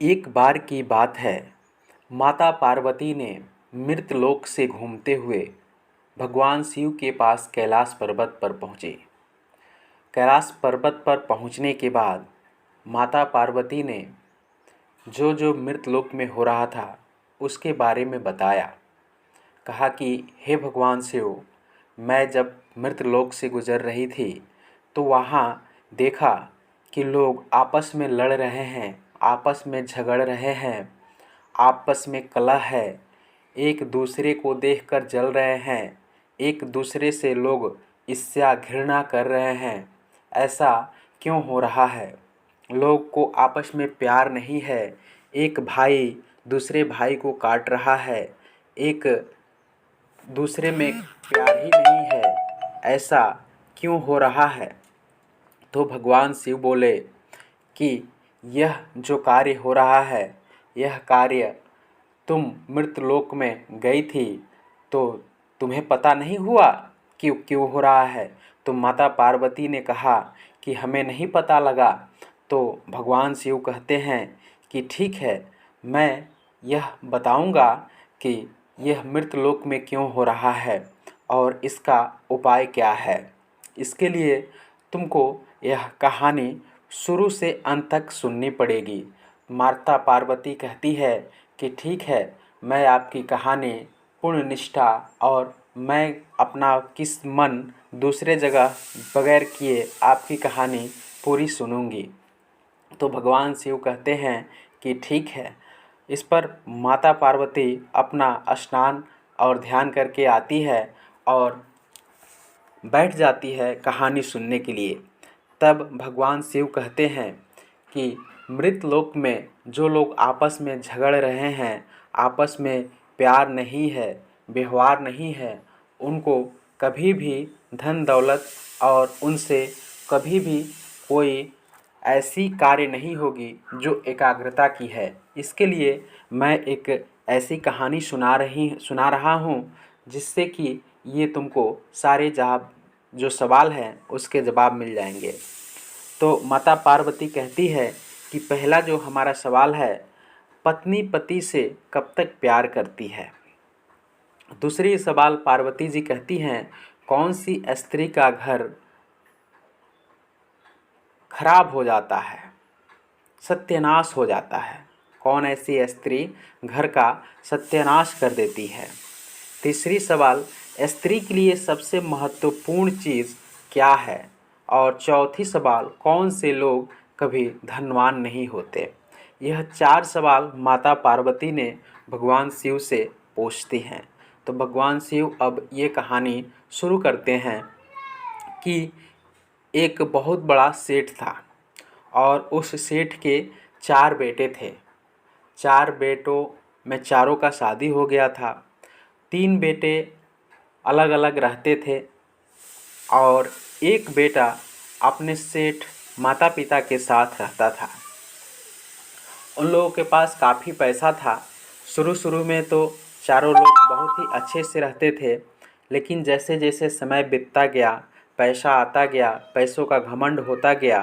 एक बार की बात है, माता पार्वती ने मृतलोक से घूमते हुए भगवान शिव के पास कैलाश पर्वत पर पहुँचे। कैलाश पर्वत पर पहुँचने के बाद माता पार्वती ने जो जो मृतलोक में हो रहा था उसके बारे में बताया। कहा कि हे भगवान शिव, मैं जब मृतलोक से गुजर रही थी तो वहाँ देखा कि लोग आपस में लड़ रहे हैं, आपस में झगड़ रहे हैं, आपस में कलह है, एक दूसरे को देखकर जल रहे हैं, एक दूसरे से लोग ईर्ष्या घृणा कर रहे हैं। ऐसा क्यों हो रहा है? लोग को आपस में प्यार नहीं है, एक भाई दूसरे भाई को काट रहा है, एक दूसरे में प्यार ही नहीं है। ऐसा क्यों हो रहा है? तो भगवान शिव बोले कि यह जो कार्य हो रहा है, यह कार्य तुम मृतलोक में गई थी तो तुम्हें पता नहीं हुआ क्यों क्यों हो रहा है? तो माता पार्वती ने कहा कि हमें नहीं पता लगा। तो भगवान शिव कहते हैं कि ठीक है, मैं यह बताऊंगा कि यह मृतलोक में क्यों हो रहा है और इसका उपाय क्या है। इसके लिए तुमको यह कहानी शुरू से अंत तक सुननी पड़ेगी। माता पार्वती कहती है कि ठीक है, मैं आपकी कहानी पूर्ण निष्ठा और मैं अपना किस मन दूसरे जगह बगैर किए आपकी कहानी पूरी सुनूंगी। तो भगवान शिव कहते हैं कि ठीक है। इस पर माता पार्वती अपना स्नान और ध्यान करके आती है और बैठ जाती है कहानी सुनने के लिए। तब भगवान शिव कहते हैं कि मृतलोक में जो लोग आपस में झगड़ रहे हैं, आपस में प्यार नहीं है, व्यवहार नहीं है, उनको कभी भी धन दौलत और उनसे कभी भी कोई ऐसी कार्य नहीं होगी जो एकाग्रता की है। इसके लिए मैं एक ऐसी कहानी सुना रहा हूँ जिससे कि ये तुमको सारे जवाब जो सवाल हैं उसके जवाब मिल जाएंगे। तो माता पार्वती कहती है कि पहला जो हमारा सवाल है, पत्नी पति से कब तक प्यार करती है। दूसरी सवाल पार्वती जी कहती हैं, कौन सी स्त्री का घर खराब हो जाता है, सत्यानाश हो जाता है, कौन ऐसी स्त्री घर का सत्यानाश कर देती है। तीसरी सवाल, स्त्री के लिए सबसे महत्वपूर्ण चीज़ क्या है। और चौथी सवाल, कौन से लोग कभी धनवान नहीं होते। यह चार सवाल माता पार्वती ने भगवान शिव से पूछती हैं। तो भगवान शिव अब ये कहानी शुरू करते हैं कि एक बहुत बड़ा सेठ था और उस सेठ के चार बेटे थे। चार बेटों में चारों का शादी हो गया था। तीन बेटे अलग अलग रहते थे और एक बेटा अपने सेठ माता पिता के साथ रहता था। उन लोगों के पास काफ़ी पैसा था। शुरू शुरू में तो चारों लोग बहुत ही अच्छे से रहते थे, लेकिन जैसे जैसे समय बीतता गया, पैसा आता गया, पैसों का घमंड होता गया,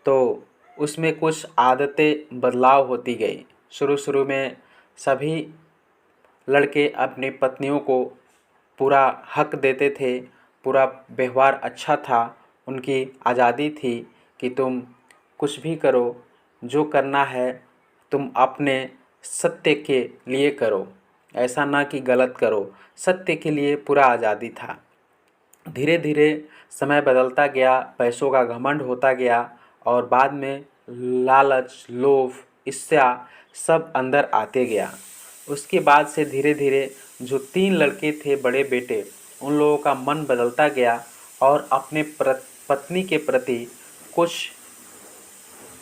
तो उसमें कुछ आदतें बदलाव होती गई। शुरू शुरू में सभी लड़के अपनी पत्नियों को पूरा हक देते थे, पूरा व्यवहार अच्छा था, उनकी आज़ादी थी कि तुम कुछ भी करो, जो करना है तुम अपने सत्य के लिए करो, ऐसा ना कि गलत करो। सत्य के लिए पूरा आज़ादी था। धीरे धीरे समय बदलता गया, पैसों का घमंड होता गया और बाद में लालच, लोभ, ईर्ष्या सब अंदर आते गया। उसके बाद से धीरे धीरे जो तीन लड़के थे बड़े बेटे, उन लोगों का मन बदलता गया और अपने पत्नी के प्रति कुछ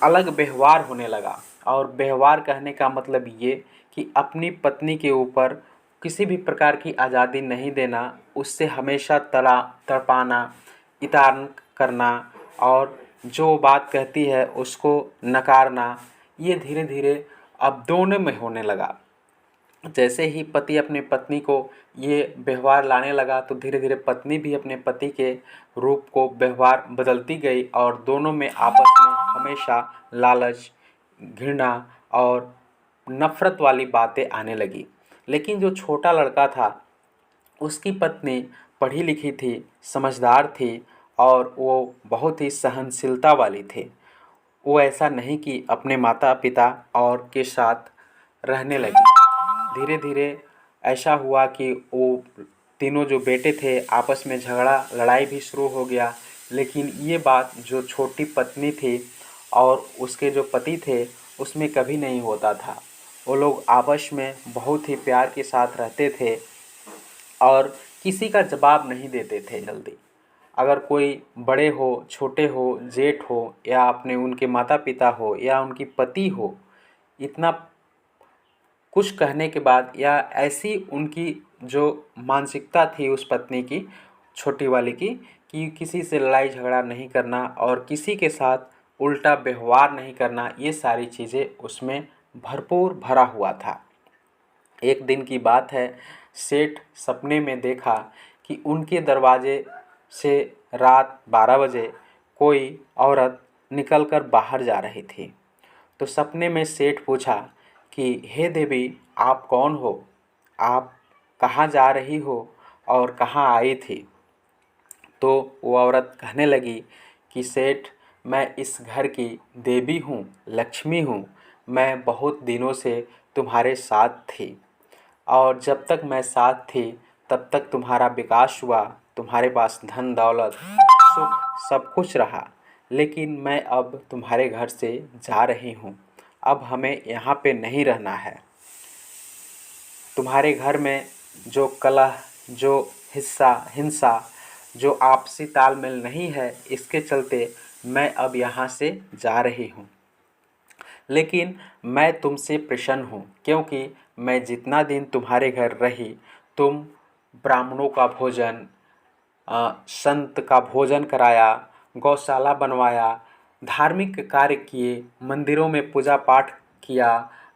अलग व्यवहार होने लगा। और व्यवहार कहने का मतलब ये कि अपनी पत्नी के ऊपर किसी भी प्रकार की आज़ादी नहीं देना, उससे हमेशा तड़पाना, इतान करना और जो बात कहती है उसको नकारना, ये धीरे धीरे अब दोनों में होने लगा। जैसे ही पति अपने पत्नी को ये व्यवहार लाने लगा तो धीरे धीरे पत्नी भी अपने पति के रूप को व्यवहार बदलती गई और दोनों में आपस में हमेशा लालच, घृणा और नफ़रत वाली बातें आने लगी। लेकिन जो छोटा लड़का था, उसकी पत्नी पढ़ी लिखी थी, समझदार थी और वो बहुत ही सहनशीलता वाली थी। वो ऐसा नहीं कि अपने माता पिता और के साथ रहने लगी। धीरे धीरे ऐसा हुआ कि वो तीनों जो बेटे थे आपस में झगड़ा लड़ाई भी शुरू हो गया। लेकिन ये बात जो छोटी पत्नी थी और उसके जो पति थे उसमें कभी नहीं होता था। वो लोग आपस में बहुत ही प्यार के साथ रहते थे और किसी का जवाब नहीं देते थे जल्दी। अगर कोई बड़े हो, छोटे हो, जेठ हो या अपने उनके माता पिता हो या उनकी पति हो, इतना कुछ कहने के बाद या ऐसी उनकी जो मानसिकता थी उस पत्नी की, छोटी वाली की, कि किसी से लड़ाई झगड़ा नहीं करना और किसी के साथ उल्टा व्यवहार नहीं करना, ये सारी चीज़ें उसमें भरपूर भरा हुआ था। एक दिन की बात है, सेठ सपने में देखा कि उनके दरवाजे से रात 12 बजे कोई औरत निकलकर बाहर जा रही थी। तो सपने में सेठ पूछा कि हे देवी, आप कौन हो? आप कहाँ जा रही हो और कहाँ आई थी? तो वो औरत कहने लगी कि सेठ, मैं इस घर की देवी हूँ, लक्ष्मी हूँ। मैं बहुत दिनों से तुम्हारे साथ थी और जब तक मैं साथ थी तब तक तुम्हारा विकास हुआ, तुम्हारे पास धन दौलत सुख सब कुछ रहा। लेकिन मैं अब तुम्हारे घर से जा रही हूँ। अब हमें यहाँ पे नहीं रहना है। तुम्हारे घर में जो कलह, जो हिंसा, जो आपसी तालमेल नहीं है, इसके चलते मैं अब यहाँ से जा रही हूँ। लेकिन मैं तुमसे प्रसन्न हूँ क्योंकि मैं जितना दिन तुम्हारे घर रही, तुम ब्राह्मणों का भोजन, संत का भोजन कराया, गौशाला बनवाया, धार्मिक कार्य किए, मंदिरों में पूजा पाठ किया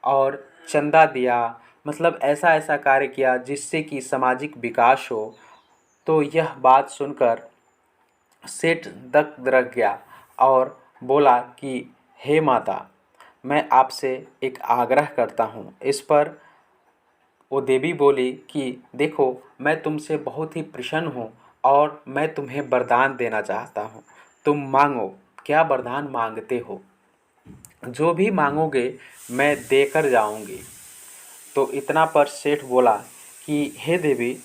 और चंदा दिया। मतलब ऐसा ऐसा कार्य किया जिससे कि सामाजिक विकास हो। तो यह बात सुनकर सेठ दक रह गया और बोला कि हे माता, मैं आपसे एक आग्रह करता हूँ। इस पर वो देवी बोली कि देखो, मैं तुमसे बहुत ही प्रसन्न हूँ और मैं तुम्हें वरदान देना चाहता हूँ। तुम मांगो, क्या वरदान मांगते हो? जो भी मांगोगे मैं देकर जाऊंगी। तो इतना पर सेठ बोला कि हे देवी,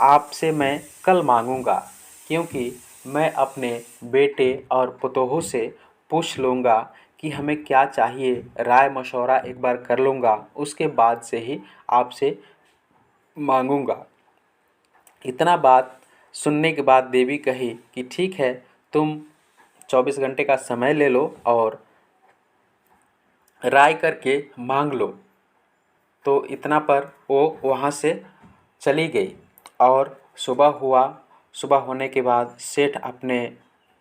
आपसे मैं कल मांगूंगा क्योंकि मैं अपने बेटे और पतोहू से पूछ लूँगा कि हमें क्या चाहिए, राय मशवरा एक बार कर लूँगा, उसके बाद से ही आपसे मांगूंगा। इतना बात सुनने के बाद देवी कही कि ठीक है, तुम 24 घंटे का समय ले लो और राय करके मांग लो। तो इतना पर वो वहाँ से चली गई और सुबह हुआ। सुबह होने के बाद सेठ अपने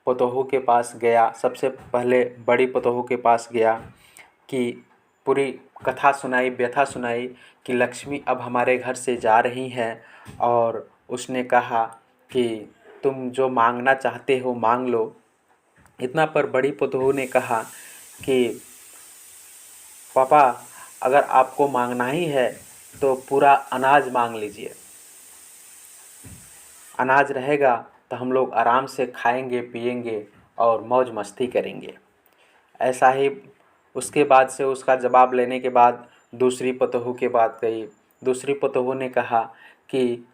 पतोहू के पास गया। सबसे पहले बड़ी पतोहू के पास गया कि पूरी कथा सुनाई, व्यथा सुनाई कि लक्ष्मी अब हमारे घर से जा रही हैं। और उसने कहा कि तुम जो मांगना चाहते हो मांग लो। इतना पर बड़ी पतोहू ने कहा कि पापा, अगर आपको मांगना ही है तो पूरा अनाज मांग लीजिए। अनाज रहेगा तो हम लोग आराम से खाएंगे पिएंगे और मौज मस्ती करेंगे। ऐसा ही उसके बाद से उसका जवाब लेने के बाद दूसरी पतोहू के बात गई। दूसरी पतोहू ने कहा कि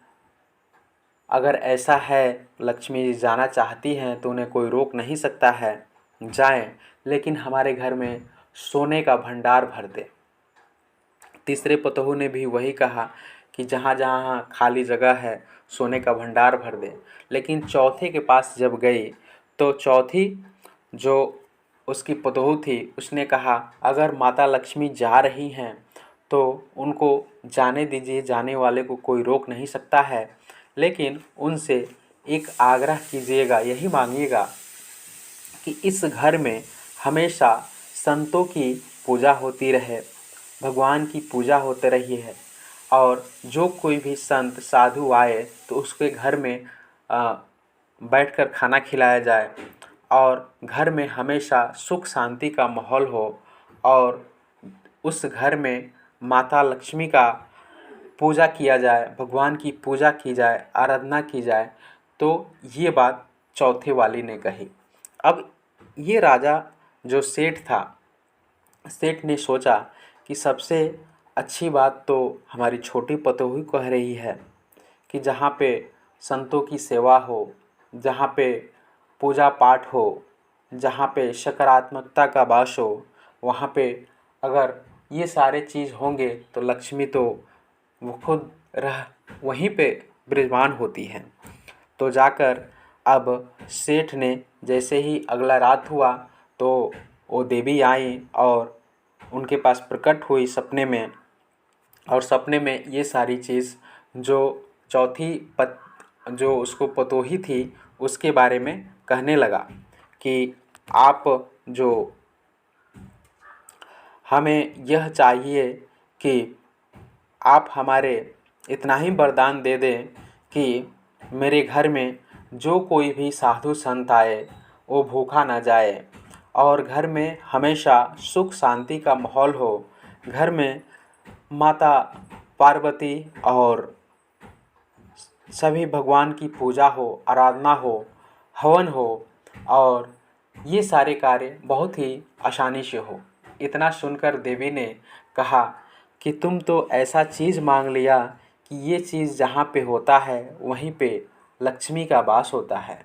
अगर ऐसा है, लक्ष्मी जी जाना चाहती हैं तो उन्हें कोई रोक नहीं सकता है, जाएं, लेकिन हमारे घर में सोने का भंडार भर दे। तीसरे पतोहू ने भी वही कहा कि जहाँ जहाँ खाली जगह है सोने का भंडार भर दे। लेकिन चौथे के पास जब गई तो चौथी जो उसकी पतोहू थी उसने कहा अगर माता लक्ष्मी जा रही हैं तो उनको जाने दीजिए, जाने वाले को कोई रोक नहीं सकता है। लेकिन उनसे एक आग्रह कीजिएगा, यही मांगिएगा कि इस घर में हमेशा संतों की पूजा होती रहे, भगवान की पूजा होती रही है और जो कोई भी संत साधु आए तो उसके घर में बैठकर खाना खिलाया जाए और घर में हमेशा सुख शांति का माहौल हो और उस घर में माता लक्ष्मी का पूजा किया जाए, भगवान की पूजा की जाए, आराधना की जाए। तो ये बात चौथे वाली ने कही। अब ये राजा जो सेठ था, सेठ ने सोचा कि सबसे अच्छी बात तो हमारी छोटी पतोही कह रही है कि जहाँ पे संतों की सेवा हो, जहाँ पे पूजा पाठ हो, जहाँ पे सकारात्मकता का वास हो, वहाँ पे अगर ये सारे चीज़ होंगे तो लक्ष्मी तो वो खुद रह वहीं पे विराजमान होती हैं। तो जाकर अब सेठ ने जैसे ही अगला रात हुआ तो वो देवी आई और उनके पास प्रकट हुई सपने में, और सपने में ये सारी चीज़ जो चौथी जो उसको पतोही थी उसके बारे में कहने लगा कि आप जो हमें यह चाहिए कि आप हमारे इतना ही वरदान दे दें कि मेरे घर में जो कोई भी साधु संत आए वो भूखा ना जाए और घर में हमेशा सुख शांति का माहौल हो, घर में माता पार्वती और सभी भगवान की पूजा हो, आराधना हो, हवन हो और ये सारे कार्य बहुत ही आसानी से हो। इतना सुनकर देवी ने कहा कि तुम तो ऐसा चीज़ मांग लिया कि ये चीज़ जहाँ पे होता है वहीं पे लक्ष्मी का वास होता है।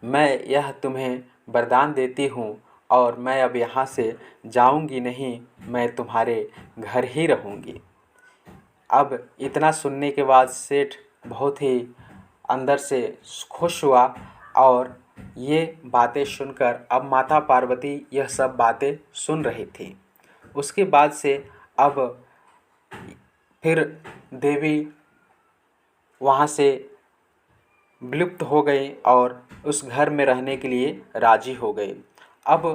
मैं यह तुम्हें वरदान देती हूँ और मैं अब यहाँ से जाऊँगी नहीं, मैं तुम्हारे घर ही रहूँगी। अब इतना सुनने के बाद सेठ बहुत ही अंदर से खुश हुआ और ये बातें सुनकर अब माता पार्वती यह सब बातें सुन रही थी। उसके बाद से अब फिर देवी वहाँ से विलुप्त हो गई और उस घर में रहने के लिए राजी हो गई। अब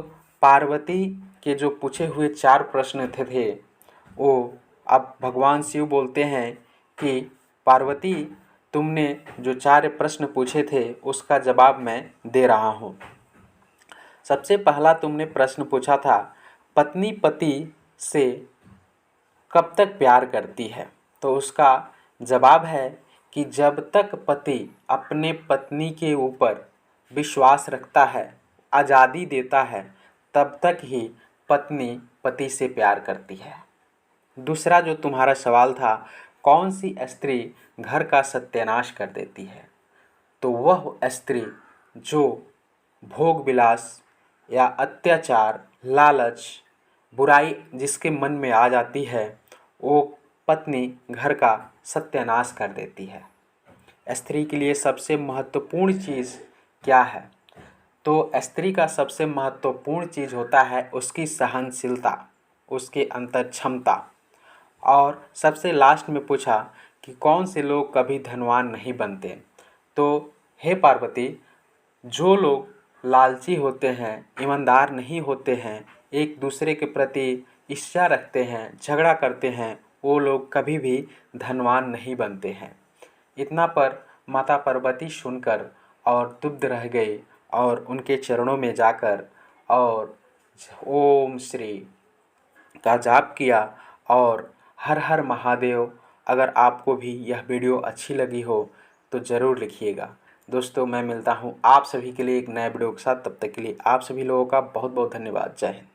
पार्वती के जो पूछे हुए 4 प्रश्न थे वो अब भगवान शिव बोलते हैं कि पार्वती तुमने जो 4 प्रश्न पूछे थे उसका जवाब मैं दे रहा हूँ। सबसे पहला तुमने प्रश्न पूछा था पत्नी पति से कब तक प्यार करती है, तो उसका जवाब है कि जब तक पति अपने पत्नी के ऊपर विश्वास रखता है, आज़ादी देता है, तब तक ही पत्नी पति से प्यार करती है। दूसरा जो तुम्हारा सवाल था कौन सी स्त्री घर का सत्यानाश कर देती है, तो वह स्त्री जो भोग विलास या अत्याचार, लालच, बुराई जिसके मन में आ जाती है वो पत्नी घर का सत्यानाश कर देती है। स्त्री के लिए सबसे महत्वपूर्ण चीज़ क्या है, तो स्त्री का सबसे महत्वपूर्ण चीज़ होता है उसकी सहनशीलता, उसके अंतर क्षमता। और सबसे लास्ट में पूछा कि कौन से लोग कभी धनवान नहीं बनते, तो हे पार्वती जो लोग लालची होते हैं, ईमानदार नहीं होते हैं, एक दूसरे के प्रति ईर्ष्या रखते हैं, झगड़ा करते हैं, वो लोग कभी भी धनवान नहीं बनते हैं। इतना पर माता पार्वती सुनकर और दुग्ध रह गई और उनके चरणों में जाकर और ओम श्री का जाप किया और हर हर महादेव। अगर आपको भी यह वीडियो अच्छी लगी हो तो ज़रूर लिखिएगा। दोस्तों मैं मिलता हूँ आप सभी के लिए एक नए वीडियो के साथ, तब तक के लिए आप सभी लोगों का बहुत बहुत धन्यवाद। जय हिंद।